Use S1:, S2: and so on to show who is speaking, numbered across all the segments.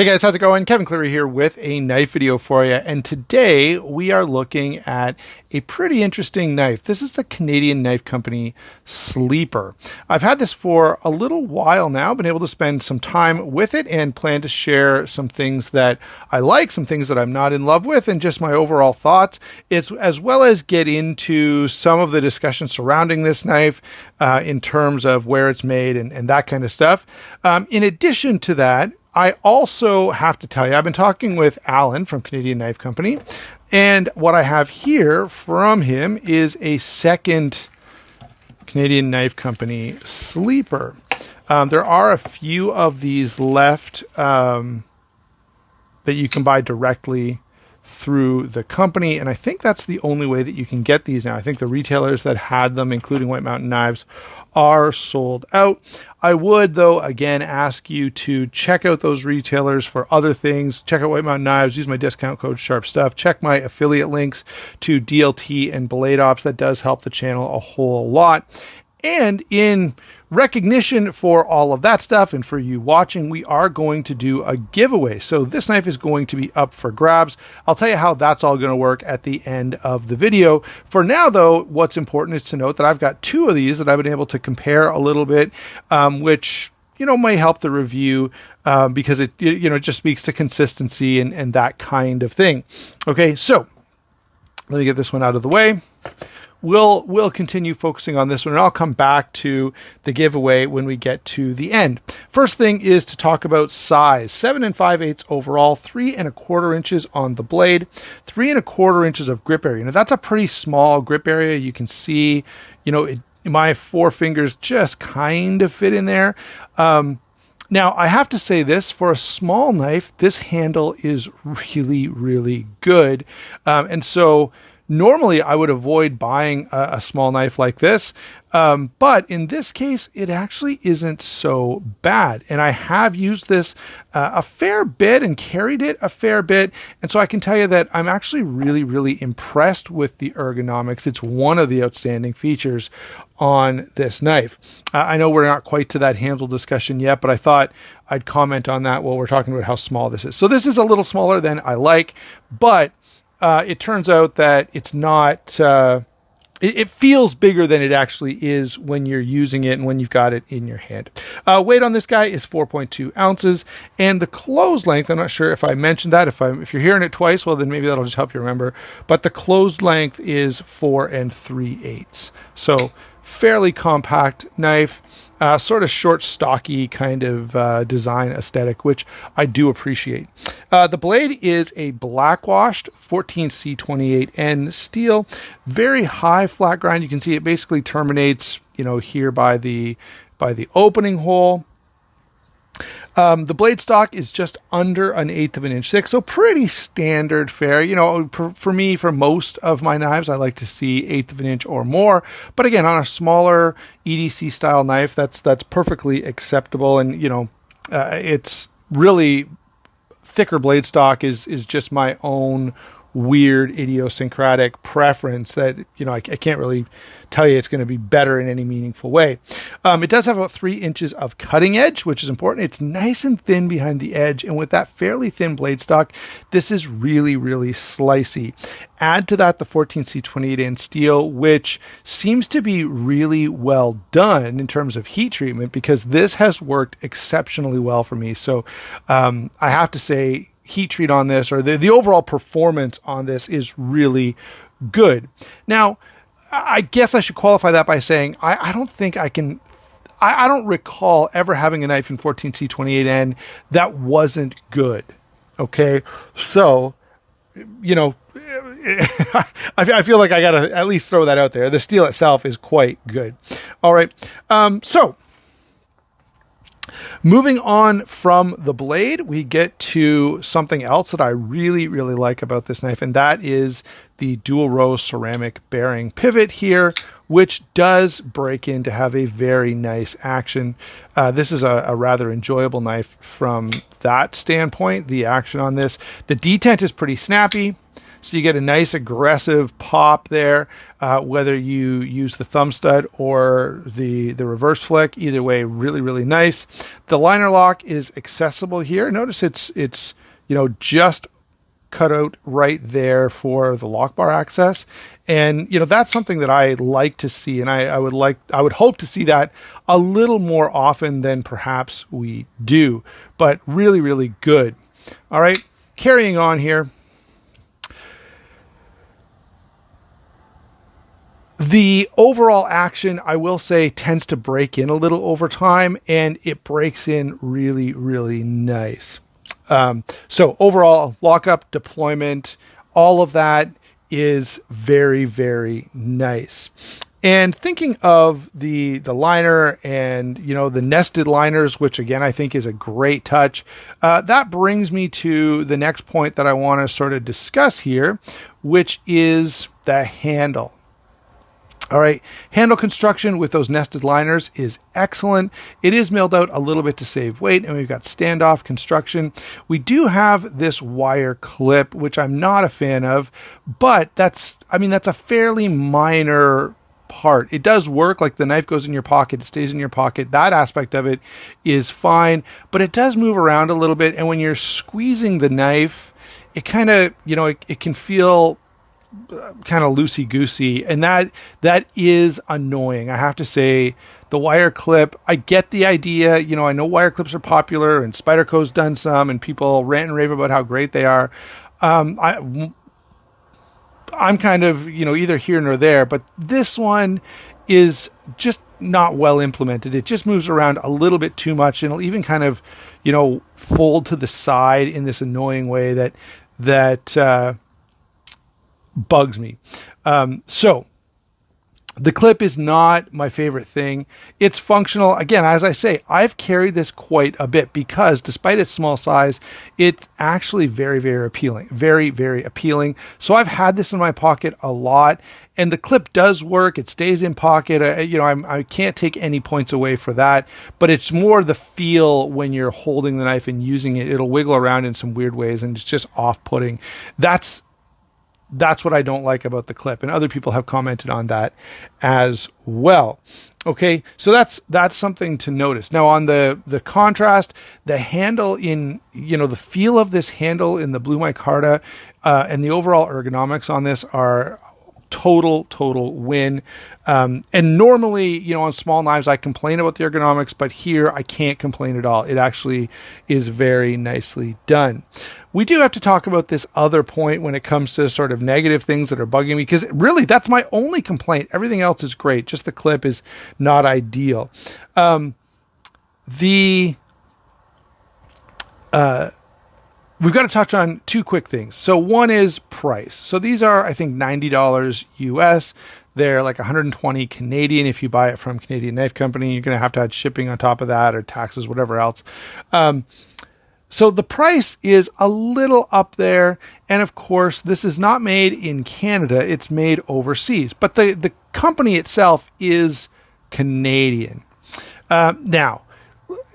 S1: Hey guys, how's it going? Kevin Cleary here with a knife video for you. And today we are looking at a pretty interesting knife. This is the Canadian knife company Sleeper. I've had this for a little while now, been able to spend some time with it and plan to share some things that I like, some things that I'm not in love with, and just my overall thoughts, as well as get into some of the discussion surrounding this knife in terms of where it's made and that kind of stuff. In addition to that, I also have to tell you, I've been talking with Alan from Canadian Knife Company, and what I have here from him is a second Canadian Knife Company Sleeper. There are a few of these left that you can buy directly through the company, and I think that's the only way that you can get these now. I think the retailers that had them, including White Mountain Knives, are sold out. I would, though, again, ask you to check out those retailers for other things. Check out White Mountain Knives. Use my discount code SHARPSTUFF. Check my affiliate links to DLT and Blade Ops. That does help the channel a whole lot. And in recognition for all of that stuff and for you watching, we are going to do a giveaway. So this knife is going to be up for grabs. I'll tell you how that's all going to work at the end of the video. For now, though, what's important is to note that I've got two of these that I've been able to compare a little bit, which may help the review because it just speaks to consistency and that kind of thing. Okay, so let me get this one out of the way. We'll continue focusing on this one, and I'll come back to the giveaway when we get to the end. First thing is to talk about size. 7 5/8 overall, 3 1/4 inches on the blade, 3 1/4 inches of grip area. Now that's a pretty small grip area. You can see, my four fingers just kind of fit in there. Now, I have to say this, for a small knife, this handle is really, really good. And so normally I would avoid buying a small knife like this, but in this case, it actually isn't so bad. And I have used this a fair bit and carried it a fair bit. And so I can tell you that I'm actually really, really impressed with the ergonomics. It's one of the outstanding features on this knife. I know we're not quite to that handle discussion yet, but I thought I'd comment on that while we're talking about how small this is. So this is a little smaller than I like, but it turns out that it's not, it feels bigger than it actually is when you're using it and when you've got it in your hand. Weight on this guy is 4.2 ounces, and the closed length, I'm not sure if I mentioned that. If you're hearing it twice, well, then maybe that'll just help you remember. But the closed length is 4 3/8. So fairly compact knife. Sort of short, stocky kind of design aesthetic, which I do appreciate. The blade is a black-washed 14C28N steel, very high flat grind. You can see it basically terminates, here by the opening hole. The blade stock is just under 1/8 of an inch thick, so pretty standard fare. For me, for most of my knives, I like to see 1/8 of an inch or more. But again, on a smaller EDC style knife, that's perfectly acceptable. And it's really thicker blade stock is just my own weird idiosyncratic preference that I can't really tell you it's going to be better in any meaningful way. It does have about 3 inches of cutting edge, which is important. It's nice and thin behind the edge, and with that fairly thin blade stock, this is really, really slicey. Add to that the 14C28N steel, which seems to be really well done in terms of heat treatment, because this has worked exceptionally well for me. So I have to say, heat treat on this, or the overall performance on this, is really good. Now, I guess I should qualify that by saying I don't think I can. I don't recall ever having a knife in 14C28N that wasn't good. Okay, so I feel like I gotta at least throw that out there. The steel itself is quite good. All right, so moving on from the blade, we get to something else that I really, really like about this knife, and that is the dual row ceramic bearing pivot here, which does break in to have a very nice action. This is a rather enjoyable knife from that standpoint, the action on this. The detent is pretty snappy. So you get a nice aggressive pop there, whether you use the thumb stud or the reverse flick. Either way, really, really nice. The liner lock is accessible here. Notice it's just cut out right there for the lock bar access. And that's something that I like to see, and I would hope to see that a little more often than perhaps we do, but really, really good. All right, carrying on here. The overall action, I will say, tends to break in a little over time, and it breaks in really, really nice. So overall, lockup, deployment, all of that is very, very nice. And thinking of the liner and the nested liners, which again I think is a great touch, that brings me to the next point that I want to sort of discuss here, which is the handle. All right, handle construction with those nested liners is excellent. It is milled out a little bit to save weight, and we've got standoff construction. We do have this wire clip, which I'm not a fan of, but that's a fairly minor part. It does work, like the knife goes in your pocket, it stays in your pocket. That aspect of it is fine, but it does move around a little bit, and when you're squeezing the knife, it kind of, it can feel kind of loosey-goosey, and that is annoying. I have to say, the wire clip, I get the idea. I know wire clips are popular, and Spyderco's done some, and people rant and rave about how great they are. I'm kind of either here nor there, but this one is just not well implemented. It just moves around a little bit too much, and it'll even kind of fold to the side in this annoying way that bugs me. So the clip is not my favorite thing. It's functional. Again, as I say, I've carried this quite a bit because despite its small size, it's actually very, very appealing. Very, very appealing. So I've had this in my pocket a lot, and the clip does work. It stays in pocket. I can't take any points away for that, but it's more the feel when you're holding the knife and using it. It'll wiggle around in some weird ways, and it's just off-putting. That's what I don't like about the clip, and other people have commented on that as well. Okay, so that's something to notice. Now on the contrast, the handle in, the feel of this handle in the Blue Micarta and the overall ergonomics on this are total win. And normally, on small knives, I complain about the ergonomics, but here I can't complain at all. It actually is very nicely done. We do have to talk about this other point when it comes to sort of negative things that are bugging me, because really that's my only complaint. Everything else is great. Just the clip is not ideal. We've got to touch on two quick things. So one is price. So these are, I think, $90 US. They're like 120 Canadian if you buy it from Canadian Knife Company. You're going to have add shipping on top of that, or taxes, whatever else. So the price is a little up there. And of course, this is not made in Canada. It's made overseas. But the company itself is Canadian. Now,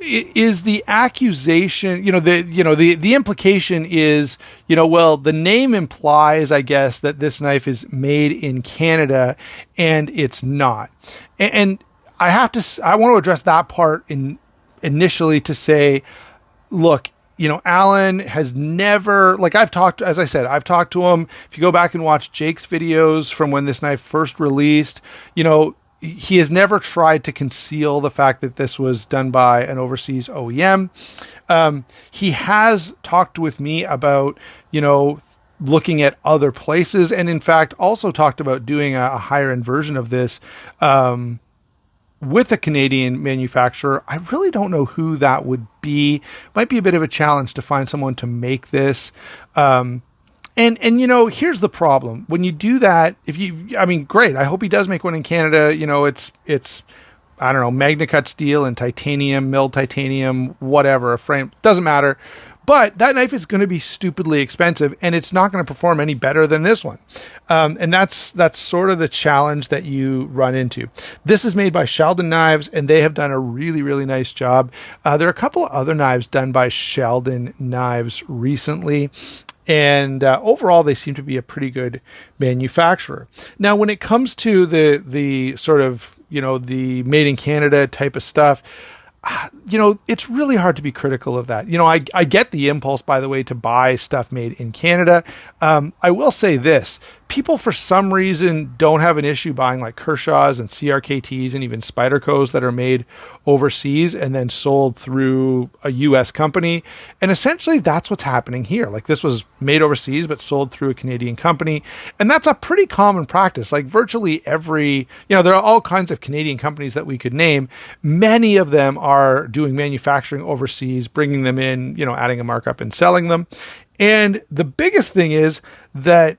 S1: is the accusation, the implication is, well, the name implies, I guess, that this knife is made in Canada, and it's not. And I want to address that part initially to say, look, Alan has never, I've talked to him. If you go back and watch Jake's videos from when this knife first released, he has never tried to conceal the fact that this was done by an overseas OEM. He has talked with me about, looking at other places, and in fact also talked about doing a higher end version of this with a Canadian manufacturer. I really don't know who that would be. Might be a bit of a challenge to find someone to make this. And here's the problem. When you do that, great. I hope he does make one in Canada. It's I don't know, Magna Cut steel and titanium, milled titanium, whatever, a frame, doesn't matter. But that knife is going to be stupidly expensive, and it's not going to perform any better than this one. And that's sort of the challenge that you run into. This is made by Sheldon Knives, and they have done a really, really nice job. There are a couple of other knives done by Sheldon Knives recently, And overall, they seem to be a pretty good manufacturer. Now, when it comes to the sort of, the made in Canada type of stuff, it's really hard to be critical of that. I get the impulse, by the way, to buy stuff made in Canada. I will say this. People, for some reason, don't have an issue buying like Kershaw's and CRKTs and even Spyderco's that are made overseas and then sold through a U.S. company. And essentially, that's what's happening here. Like, this was made overseas but sold through a Canadian company. And that's a pretty common practice. Like, virtually every, there are all kinds of Canadian companies that we could name. Many of them are doing manufacturing overseas, bringing them in, adding a markup and selling them. And the biggest thing is that,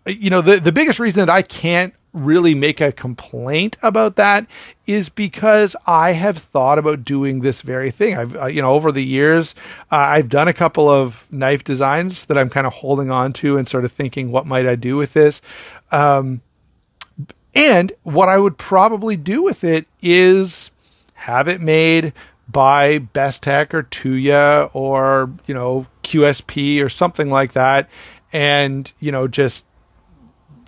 S1: the biggest reason that I can't really make a complaint about that is because I have thought about doing this very thing. I've, over the years, I've done a couple of knife designs that I'm kind of holding on to and sort of thinking, what might I do with this? And what I would probably do with it is have it made by Best Tech or Tuya or, QSP or something like that. And, just,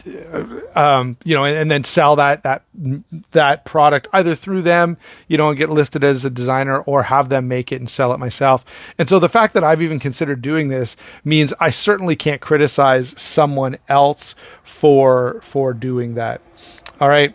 S1: and then sell that product either through them, and get listed as a designer, or have them make it and sell it myself. And so the fact that I've even considered doing this means I certainly can't criticize someone else for doing that. All right.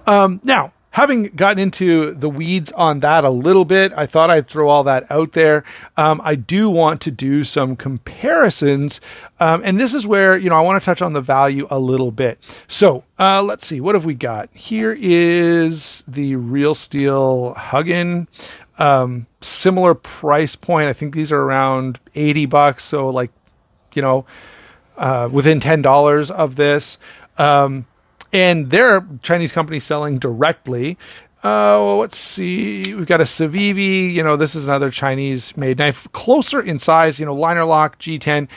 S1: Now, having gotten into the weeds on that a little bit, I thought I'd throw all that out there. I do want to do some comparisons. And this is where, I want to touch on the value a little bit. So let's see, what have we got? Here is the Real Steel Huggin. Similar price point. I think these are around $80. So like, within $10 of this. And they're a Chinese company selling directly. Let's see. We've got a Civivi. This is another Chinese-made knife, closer in size. Liner lock G10.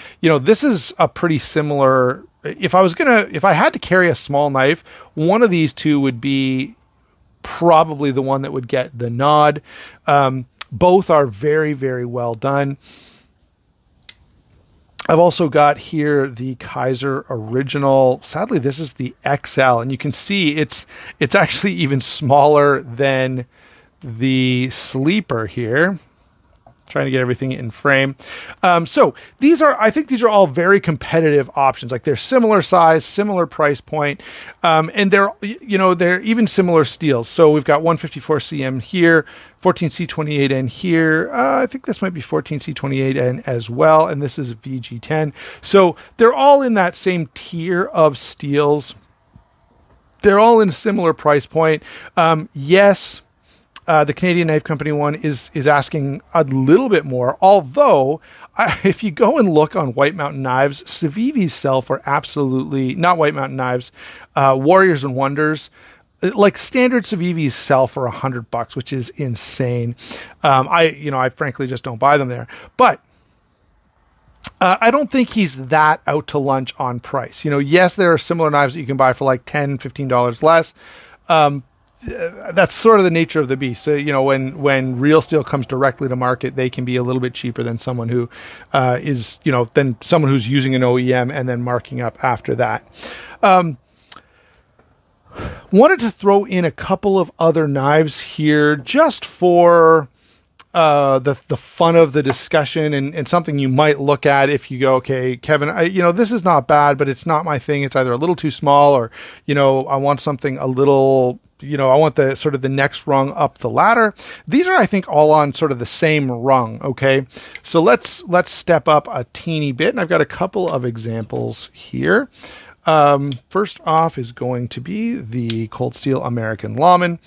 S1: This is a pretty similar. If I had to carry a small knife, one of these two would be probably the one that would get the nod. Both are very, very well done. I've also got here the Kaiser Original. Sadly, this is the XL, and you can see it's actually even smaller than the Sleeper here. Trying to get everything in frame. So I think these are all very competitive options. Like, they're similar size, similar price point, and they're even similar steels. So we've got 154 cm here, 14C28N here. I think this might be 14C28N as well, and this is VG10. So they're all in that same tier of steels. They're all in a similar price point. Yes. The Canadian Knife Company one is asking a little bit more, although if you go and look on White Mountain Knives, Civivis sell for absolutely, not White Mountain Knives, Warriors and Wonders, like standard Civivis sell for $100, which is insane. I frankly just don't buy them there, but I don't think he's that out to lunch on price. Yes, there are similar knives that you can buy for like $10, $15 less. That's sort of the nature of the beast. So, when Real Steel comes directly to market, they can be a little bit cheaper than someone who than someone who's using an OEM and then marking up after that. Wanted to throw in a couple of other knives here just for the fun of the discussion and something you might look at if you go, okay, Kevin, this is not bad, but it's not my thing. It's either a little too small or, I want something a little, I want the sort of the next rung up the ladder. These are, I think, all on sort of the same rung. Okay. So let's step up a teeny bit. And I've got a couple of examples here. First off is going to be the Cold Steel American Lawman.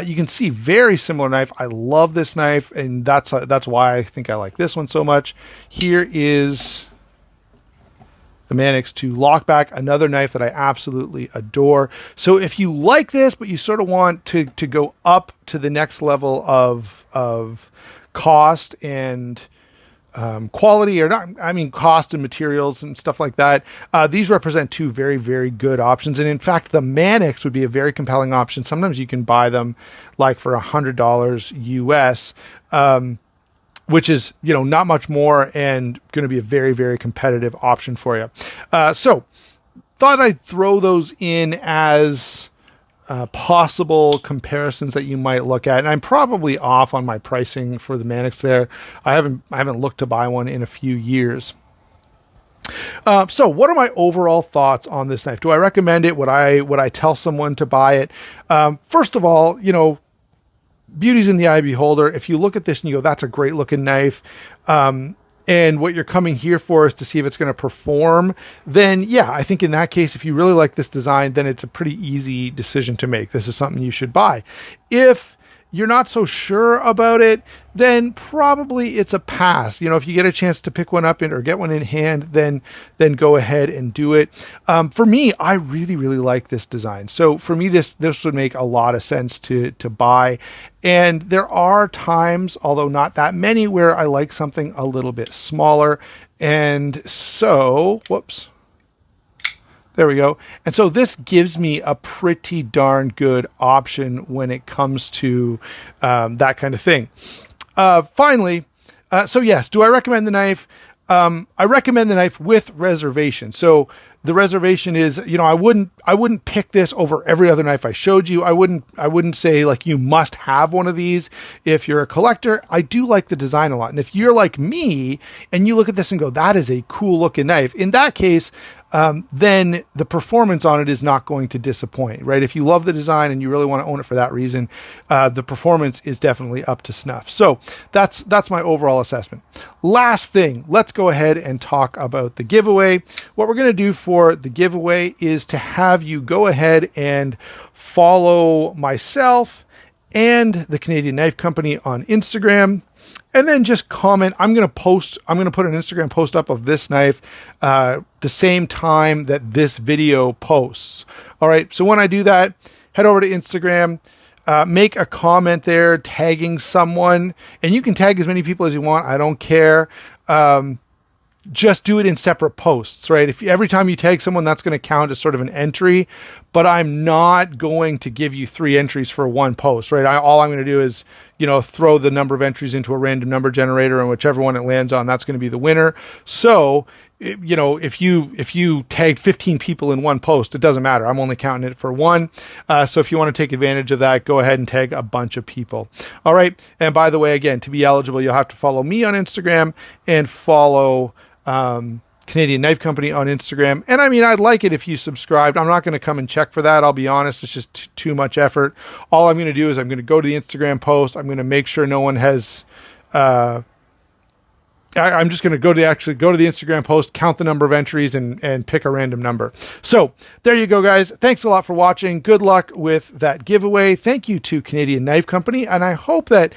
S1: You can see very similar knife. I love this knife, and that's why I think I like this one so much. Here is the Manix 2 Lockback, another knife that I absolutely adore. So if you like this, but you sort of want to go up to the next level of cost and quality, or not, cost and materials and stuff like that. These represent two very, very good options. And in fact, the Manix would be a very compelling option. Sometimes you can buy them like for $100 US. which is, not much more and going to be a very, very competitive option for you. So thought I'd throw those in as possible comparisons that you might look at. And I'm probably off on my pricing for the Mannix there. I haven't looked to buy one in a few years. So what are my overall thoughts on this knife? Do I recommend it? Would I tell someone to buy it? First of all, beauty's in the eye of the beholder. If you look at this and you go, that's a great looking knife, and what you're coming here for is to see if it's going to perform, then yeah, I think in that case, if you really like this design, then it's a pretty easy decision to make. This is something you should buy. If you're not so sure about it, then probably it's a pass. If you get a chance to pick one up or get one in hand, then go ahead and do it. For me, I really, really like this design. So for me, this would make a lot of sense to buy. And there are times, although not that many, where I like something a little bit smaller. And so, whoops. There we go. And so this gives me a pretty darn good option when it comes to that kind of thing. Finally, so yes, do I recommend the knife? I recommend the knife with reservation. So the reservation is, I wouldn't pick this over every other knife I showed you. I wouldn't say like you must have one of these if you're a collector. I do like the design a lot. And if you're like me and you look at this and go, that is a cool looking knife, in that case, then the performance on it is not going to disappoint, right? If you love the design and you really want to own it for that reason, the performance is definitely up to snuff. So that's my overall assessment. Last thing, let's go ahead and talk about the giveaway. What we're going to do for the giveaway is to have you go ahead and follow myself and the Canadian Knife Company on Instagram. And then just comment. I'm going to put an Instagram post up of this knife the same time that this video posts. All right. So when I do that, head over to Instagram, make a comment there, tagging someone, and you can tag as many people as you want. I don't care. Just do it in separate posts, right? If every time you tag someone, that's going to count as sort of an entry, but I'm not going to give you 3 entries for one post, right? All I'm going to do is, throw the number of entries into a random number generator, and whichever one it lands on, that's going to be the winner. So, if you tagged 15 people in one post, it doesn't matter. I'm only counting it for one. So if you want to take advantage of that, go ahead and tag a bunch of people. All right. And by the way, again, to be eligible, you'll have to follow me on Instagram and follow Canadian Knife Company on Instagram. And I mean, I'd like it if you subscribed. I'm not going to come and check for that. I'll be honest. It's just too much effort. All I'm going to do is I'm going to go to the Instagram post. I'm going to make sure no one has, I'm just going to go to the Instagram post, count the number of entries and pick a random number. So there you go, guys. Thanks a lot for watching. Good luck with that giveaway. Thank you to Canadian Knife Company. And I hope that,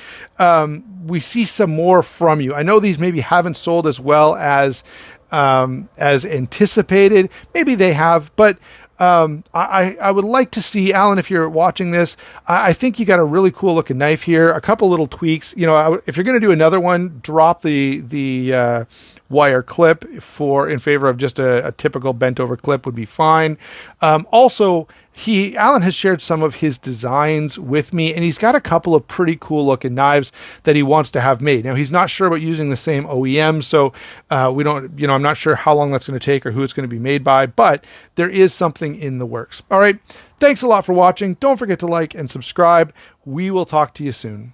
S1: we see some more from you. I know these maybe haven't sold as well as anticipated. Maybe they have, but I would like to see, Alan, if you're watching this, I think you got a really cool looking knife here. A couple little tweaks. If you're going to do another one, drop the wire clip in favor of just a typical bent over clip would be fine. Also, Alan has shared some of his designs with me, and he's got a couple of pretty cool looking knives that he wants to have made. Now, he's not sure about using the same OEM, so I'm not sure how long that's going to take or who it's going to be made by, but there is something in the works. All right. Thanks a lot for watching. Don't forget to like and subscribe. We will talk to you soon.